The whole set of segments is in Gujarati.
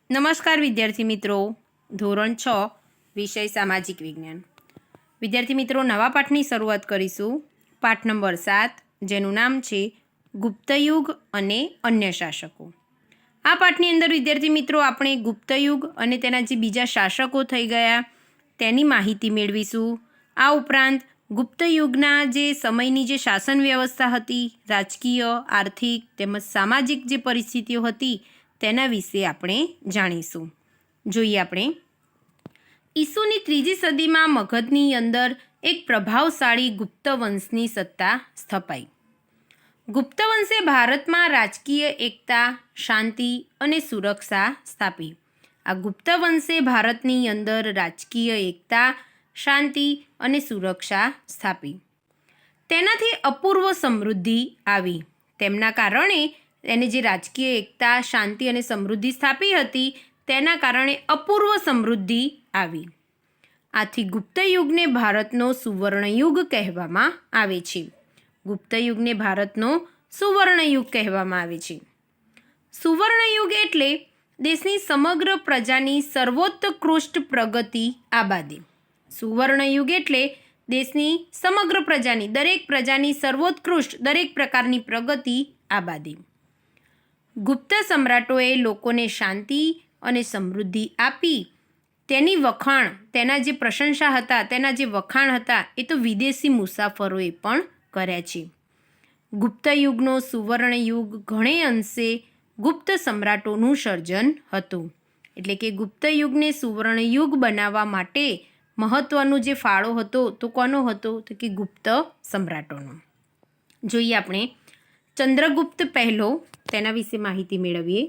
નમસ્કાર વિદ્યાર્થી મિત્રો, ધોરણ 6 વિષય સામાજિક વિજ્ઞાન. વિદ્યાર્થી મિત્રો, નવા પાઠની શરૂઆત કરીશું. પાઠ નંબર 7, જેનું નામ છે ગુપ્તયુગ અને અન્ય શાસકો. આ પાઠની અંદર વિદ્યાર્થી મિત્રો આપણે ગુપ્તયુગ અને તેના જે બીજા શાસકો થઈ ગયા તેની માહિતી મેળવીશું. આ ઉપરાંત ગુપ્તયુગના જે સમયની જે શાસન વ્યવસ્થા હતી, રાજકીય, આર્થિક તેમજ સામાજિક જે પરિસ્થિતિઓ હતી તેના વિશે આપણે જાણીશું. જોઈએ આપણે. ઈસુની 3જી સદીમાં મગધની અંદર એક પ્રભાવશાળી ગુપ્ત વંશની સત્તા સ્થપાઈ. ગુપ્ત વંશે ભારતમાં રાજકીય એકતા, શાંતિ અને સુરક્ષા સ્થાપી. આ ગુપ્ત વંશે ભારતની અંદર રાજકીય એકતા, શાંતિ અને સુરક્ષા સ્થાપી. તેનાથી અપૂર્વ સમૃદ્ધિ આવી. તેમના કારણે એને જે રાજકીય એકતા, શાંતિ અને સમૃદ્ધિ સ્થાપી હતી તેના કારણે અપૂર્વ સમૃદ્ધિ આવી. આથી ગુપ્તયુગને ભારતનો સુવર્ણયુગ કહેવામાં આવે છે. ગુપ્તયુગને ભારતનો સુવર્ણયુગ કહેવામાં આવે છે. સુવર્ણયુગ એટલે દેશની સમગ્ર પ્રજાની સર્વોત્કૃષ્ટ પ્રગતિ આબાદી. સુવર્ણયુગ એટલે દેશની સમગ્ર પ્રજાની, દરેક પ્રજાની સર્વોત્કૃષ્ટ દરેક પ્રકારની પ્રગતિ આબાદી. ગુપ્ત સમ્રાટોએ લોકોને શાંતિ અને સમૃદ્ધિ આપી. તેની વખાણ, તેના જે પ્રશંસા હતા, તેના જે વખાણ હતા એ તો વિદેશી મુસાફરોએ પણ કર્યા છે. ગુપ્તયુગનો સુવર્ણયુગ ઘણે અંશે ગુપ્ત સમ્રાટોનું સર્જન હતું. એટલે કે ગુપ્તયુગને સુવર્ણયુગ બનાવવા માટે મહત્ત્વનો જે ફાળો હતો તો કોનો હતો? તો કે ગુપ્ત સમ્રાટોનો. જોઈએ આપણે ચંદ્રગુપ્ત પહેલો, તેના વિશે માહિતી મેળવીએ.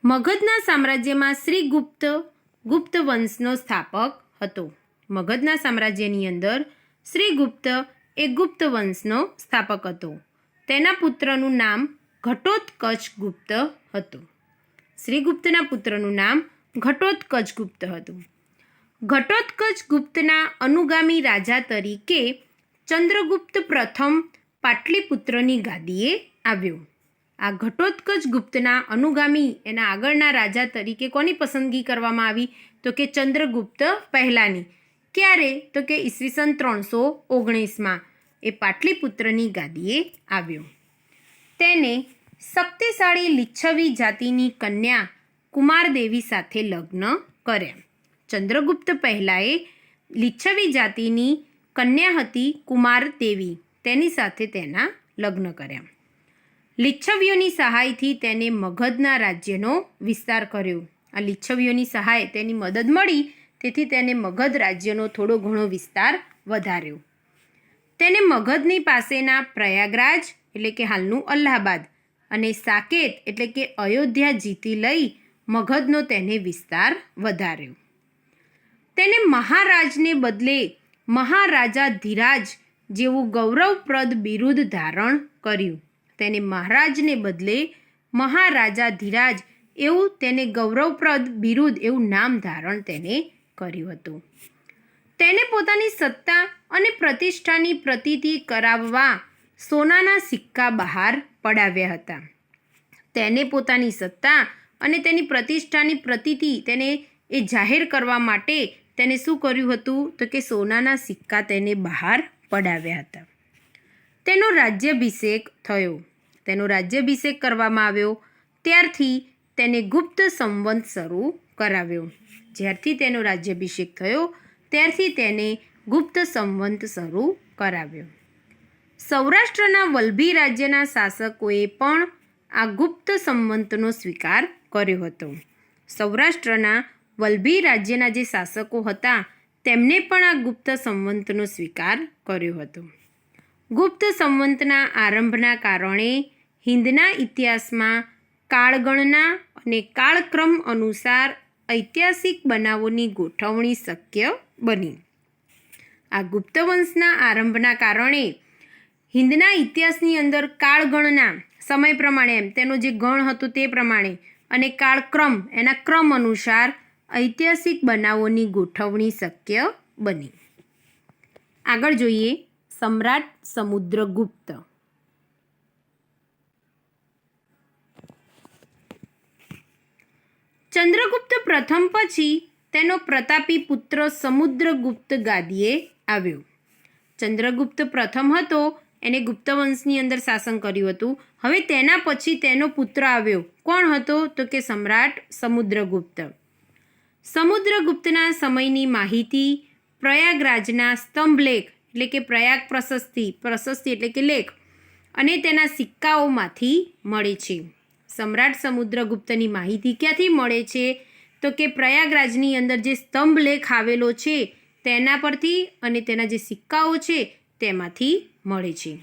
મગધના સામ્રાજ્યમાં શ્રી ગુપ્ત વંશનો સ્થાપક હતો. મગધના સામ્રાજ્યની અંદર શ્રીગુપ્ત એ ગુપ્ત વંશનો સ્થાપક હતો. તેના પુત્રનું નામ ઘટોત્કચ ગુપ્ત હતું. શ્રીગુપ્તના પુત્રનું નામ ઘટોત્કચ ગુપ્ત હતું. ઘટોત્કચ ગુપ્તના અનુગામી રાજા તરીકે ચંદ્રગુપ્ત પ્રથમ પાટલીપુત્રની ગાદીએ આવ્યો. આ ઘટોત્કચ ગુપ્તના અનુગામી, એના આગળના રાજા તરીકે કોની પસંદગી કરવામાં આવી? તો કે ચંદ્રગુપ્ત પહેલાની. ક્યારે? તો કે ઈસવીસન 319માં એ પાટલીપુત્રની ગાદીએ આવ્યો. તેને શક્તિશાળી લિચ્છવી જાતિની કન્યા કુમારદેવી સાથે લગ્ન કર્યા. ચંદ્રગુપ્ત પહેલાએ લિચ્છવી જાતિની કન્યા હતી કુમારદેવી, તેની સાથે તેના લગ્ન કર્યા. લિચ્છવીઓની સહાયથી તેને મગધના રાજ્યનો વિસ્તાર કર્યો. આ લિચ્છવીઓની સહાય, તેની મદદ મળી, તેથી તેને મગધ રાજ્યનો થોડો ઘણો વિસ્તાર વધાર્યો. તેને મગધની પાસેના પ્રયાગરાજ એટલે કે હાલનું અલ્હાબાદ અને સાકેત એટલે કે અયોધ્યા જીતી લઈ મગધનો તેને વિસ્તાર વધાર્યો. તેને મહારાજને બદલે મહારાજાધિરાજ જેવું ગૌરવપ્રદ બિરુદ ધારણ કર્યું. તેને મહારાજને બદલે મહારાજાધિરાજ એવું તેને ગૌરવપ્રદ બિરુદ, એવું નામ ધારણ તેને કર્યું હતું. તેને પોતાની સત્તા અને પ્રતિષ્ઠાની પ્રતીતિ કરાવવા સોનાના સિક્કા બહાર પડાવ્યા હતા. તેને પોતાની સત્તા અને તેની પ્રતિષ્ઠાની પ્રતીતિ, તેને એ જાહેર કરવા માટે તેને શું કર્યું હતું? તો કે સોનાના સિક્કા તેને બહાર પડાવ્યા હતા. તેનો રાજ્યાભિષેક થયો. તેનો રાજ્યાભિષેક કરવામાં આવ્યો ત્યારથી તેને ગુપ્ત સંવંત શરૂ કરાવ્યો. જ્યારથી તેનો રાજ્યાભિષેક થયો ત્યારથી તેને ગુપ્ત સંવંત શરૂ કરાવ્યો. સૌરાષ્ટ્રના વલ્લભી રાજ્યના શાસકોએ પણ આ ગુપ્ત સંવંતનો સ્વીકાર કર્યો હતો. સૌરાષ્ટ્રના વલ્લભી રાજ્યના જે શાસકો હતા તેમને પણ આ ગુપ્ત સંવંતનો સ્વીકાર કર્યો હતો. ગુપ્ત સંવંતના આરંભના કારણે હિંદના ઇતિહાસમાં કાળગણના અને કાળક્રમ અનુસાર ઐતિહાસિક બનાવોની ગોઠવણી શક્ય બની. આ ગુપ્ત વંશના આરંભના કારણે હિંદના ઇતિહાસની અંદર કાળગણના સમય પ્રમાણે, એમ તેનો જે ગણ હતો તે પ્રમાણે, અને કાળક્રમ એના ક્રમ અનુસાર ઐતિહાસિક બનાવોની ગોઠવણી શક્ય બની. આગળ જોઈએ સમ્રાટ સમુદ્રગુપ્ત. ચંદ્રગુપ્ત પ્રથમ પછી તેનો પ્રતાપી પુત્ર સમુદ્રગુપ્ત ગાદીએ આવ્યો. ચંદ્રગુપ્ત પ્રથમ હતો, એને ગુપ્ત વંશની અંદર શાસન કર્યું હતું. હવે તેના પછી તેનો પુત્ર આવ્યો. કોણ હતો? તો કે સમ્રાટ સમુદ્રગુપ્ત. સમુદ્રગુપ્તના સમયની માહિતી પ્રયાગરાજના સ્તંભલેખ એટલે કે પ્રયાગ પ્રશસ્તિ એટલે કે લેખ અને તેના સિક્કાઓમાંથી મળે છે. સમ્રાટ સમુદ્રગુપ્તની માહિતી ક્યાંથી મળે છે? તો કે પ્રયાગરાજની અંદર જે સ્તંભલેખ આવેલો છે તેના પરથી અને તેના જે સિક્કાઓ છે તેમાંથી મળે છે.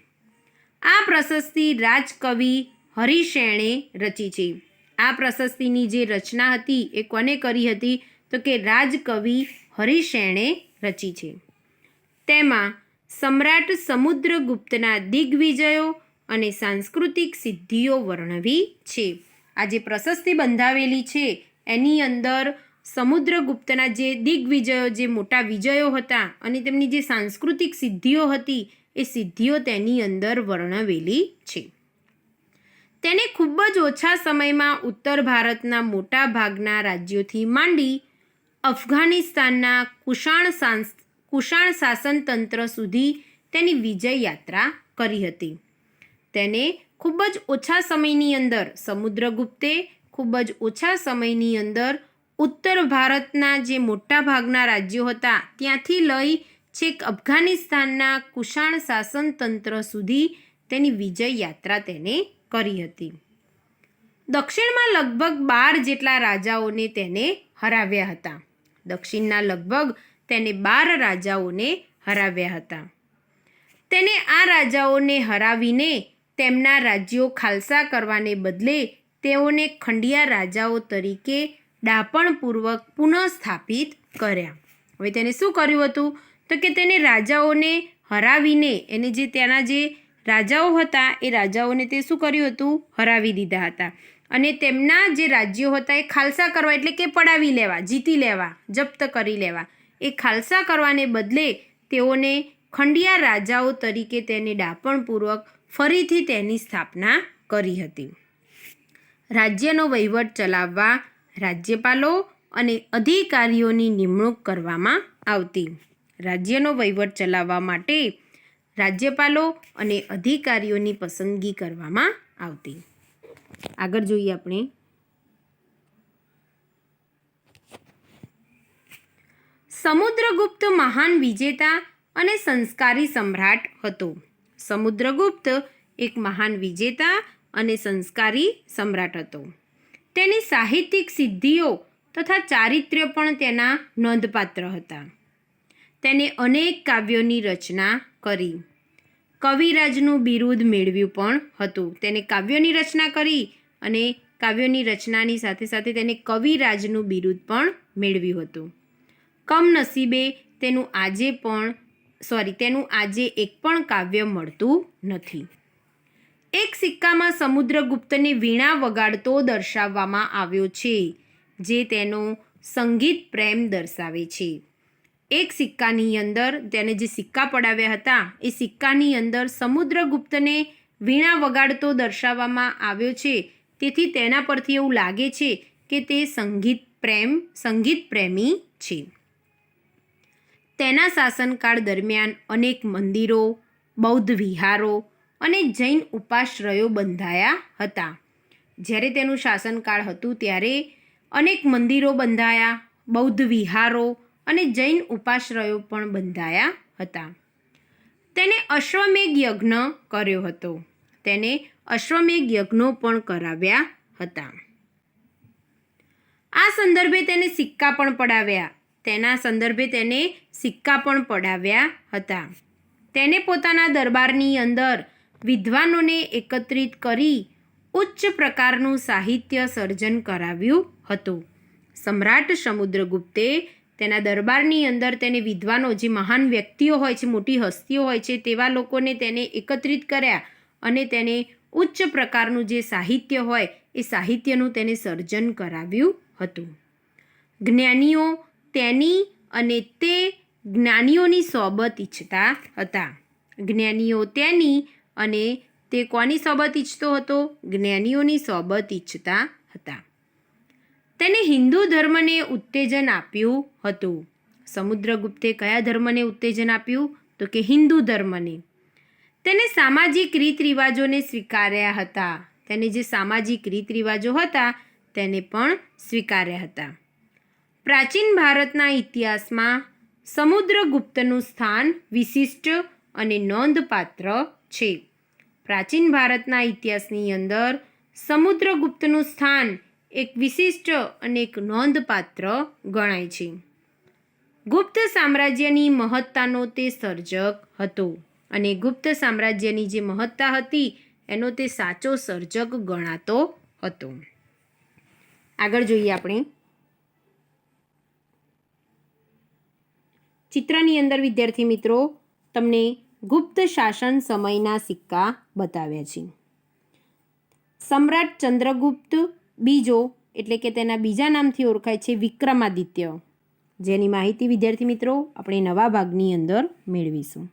આ પ્રશસ્તિ રાજકવિ હરિશેણે રચી છે. આ પ્રશસ્તિની જે રચના હતી એ કોને કરી હતી? તો કે રાજકવિ હરિશેણે રચી છે. તેમાં સમ્રાટ સમુદ્રગુપ્તના દિગ્વિજયો અને સાંસ્કૃતિક સિદ્ધિઓ વર્ણવી છે. આ જે પ્રશસ્તિ બંધાવેલી છે એની અંદર સમુદ્રગુપ્તના જે દિગ્વિજયો, જે મોટા વિજયો હતા અને તેમની જે સાંસ્કૃતિક સિદ્ધિઓ હતી એ સિદ્ધિઓ તેની અંદર વર્ણવેલી છે. તેને ખૂબ જ ઓછા સમયમાં ઉત્તર ભારતના મોટા ભાગના રાજ્યોથી માંડી અફઘાનિસ્તાનના કુષાણ શાસનતંત્ર સુધી તેની વિજય યાત્રા કરી હતી. તેને ખૂબ જ ઓછા સમયની અંદર સમુદ્રગુપ્તે ખૂબ જ ઓછા સમયની અંદર ઉત્તર ભારતના જે મોટા ભાગના રાજ્યો હતા ત્યાંથી લઈ છેક અફઘાનિસ્તાનના કુષાણ શાસનતંત્ર સુધી તેની વિજય યાત્રા તેને કરી હતી. દક્ષિણમાં લગભગ 12 જેટલા રાજાઓને તેને હરાવ્યા હતા. દક્ષિણના લગભગ તેને 12 રાજાઓને હરાવ્યા હતા. તેને આ રાજાઓને હરાવીને તેમના રાજ્યો ખાલસા કરવાને બદલે તેઓને ખંડિયા રાજાઓ તરીકે ડાપણપૂર્વક પુનઃસ્થાપિત કર્યા. હવે તેને શું કર્યું હતું? તો કે તેને રાજાઓને હરાવીને એને જે ત્યાંના જે રાજાઓ હતા એ રાજાઓને તે શું કર્યું હતું? હરાવી દીધા હતા. અને તેમના જે રાજ્યો હતા એ ખાલસા કરવા એટલે કે પડાવી લેવા, જીતી લેવા, જપ્ત કરી લેવા. એ ખાલસા કરવાને બદલે તેઓને ખંડિયા રાજાઓ તરીકે તેને ડાપણપૂર્વક ફરીથી તેની સ્થાપના કરી હતી. રાજ્યનો વહીવટ ચલાવવા રાજ્યપાલો અને અધિકારીઓની નિમણૂક કરવામાં આવતી. રાજ્યનો વહીવટ ચલાવવા માટે રાજ્યપાલો અને અધિકારીઓની પસંદગી કરવામાં આવતી. આગળ જોઈએ આપણે. સમુદ્રગુપ્ત મહાન વિજેતા અને સંસ્કારી સમ્રાટ હતો. સમુદ્રગુપ્ત એક મહાન વિજેતા અને સંસ્કારી સમ્રાટ હતો. તેની સાહિત્યિક સિદ્ધિઓ તથા ચારિત્ર્ય પણ તેના નોંધપાત્ર હતા. તેને અનેક કાવ્યોની રચના કરી. કવિરાજનું બિરુદ મેળવ્યું પણ હતું. તેને કાવ્યોની રચના કરી અને કાવ્યોની રચનાની સાથે સાથે તેને કવિરાજનું બિરુદ પણ મેળવ્યું હતું. કમનસીબે તેનું આજે એક પણ કાવ્ય મળતું નથી. એક સિક્કામાં સમુદ્રગુપ્તને વીણા વગાડતો દર્શાવવામાં આવ્યો છે, જે તેનો સંગીત પ્રેમ દર્શાવે છે. એક સિક્કાની અંદર તેને જે સિક્કા પડાવ્યા હતા એ સિક્કાની અંદર સમુદ્રગુપ્તને વીણા વગાડતો દર્શાવવામાં આવ્યો છે. તેથી તેના પરથી એવું લાગે છે કે તે સંગીત પ્રેમી છે. તેના શાસનકાળ દરમિયાન અનેક મંદિરો, બૌદ્ધ વિહારો અને જૈન ઉપાશ્રયો બંધાયા હતા. જ્યારે તેનું શાસનકાળ હતું ત્યારે અનેક મંદિરો બંધાયા, બૌદ્ધ વિહારો અને જૈન ઉપાશ્રયો પણ બંધાયા હતા. તેને અશ્વમેઘ યજ્ઞ કર્યો હતો. તેને અશ્વમેઘ યજ્ઞો પણ કરાવ્યા હતા. આ સંદર્ભે તેને સિક્કા પણ પડાવ્યા હતા. તેને પોતાના દરબારની અંદર વિદ્વાનોને એકત્રિત કરી ઉચ્ચ પ્રકારનું સાહિત્ય સર્જન કરાવ્યું હતું. સમ્રાટ સમુદ્રગુપ્તે તેના દરબારની અંદર તેને વિદ્વાનો, જે મહાન વ્યક્તિઓ હોય છે, મોટી હસ્તીઓ હોય છે, તેવા લોકોને તેને એકત્રિત કર્યા અને તેને ઉચ્ચ પ્રકારનું જે સાહિત્ય હોય એ સાહિત્યનું તેને સર્જન કરાવ્યું હતું. જ્ઞાનીઓ તેની અને તે જ્ઞાનીઓની સોબત ઈચ્છતા હતા. જ્ઞાનીઓ તેની અને તે કોની સોબત ઈચ્છતો હતો? જ્ઞાનીઓની સોબત ઈચ્છતા હતા. તેને હિન્દુ ધર્મને ઉત્તેજન આપ્યું હતું. સમુદ્રગુપ્તે કયા ધર્મને ઉત્તેજન આપ્યું? તો કે હિન્દુ ધર્મને. તેને સામાજિક રીત રિવાજોને સ્વીકાર્યા હતા. તેને જે સામાજિક રીત રિવાજો હતા તેને પણ સ્વીકાર્યા હતા. પ્રાચીન ભારતના ઇતિહાસમાં સમુદ્રગુપ્તનું સ્થાન વિશિષ્ટ અને નોંધપાત્ર છે. પ્રાચીન ભારતના ઇતિહાસની અંદર સમુદ્રગુપ્તનું સ્થાન એક વિશિષ્ટ અને એક નોંધપાત્ર ગણાય છે. ગુપ્ત સામ્રાજ્યની મહત્તાનો તે સર્જક હતો અને ગુપ્ત સામ્રાજ્યની જે મહત્તા હતી એનો તે સાચો સર્જક ગણાતો હતો. આગળ જોઈએ આપણે ચિત્રની અંદર વિદ્યાર્થી મિત્રો તમને ગુપ્ત શાસન સમયના સિક્કા બતાવ્યા છે. સમ્રાટ ચંદ્રગુપ્ત બીજો એટલે કે તેના બીજા નામથી ઓળખાય છે વિક્રમાદિત્ય, જેની માહિતી વિદ્યાર્થી મિત્રો આપણે નવા ભાગની અંદર મેળવીશું.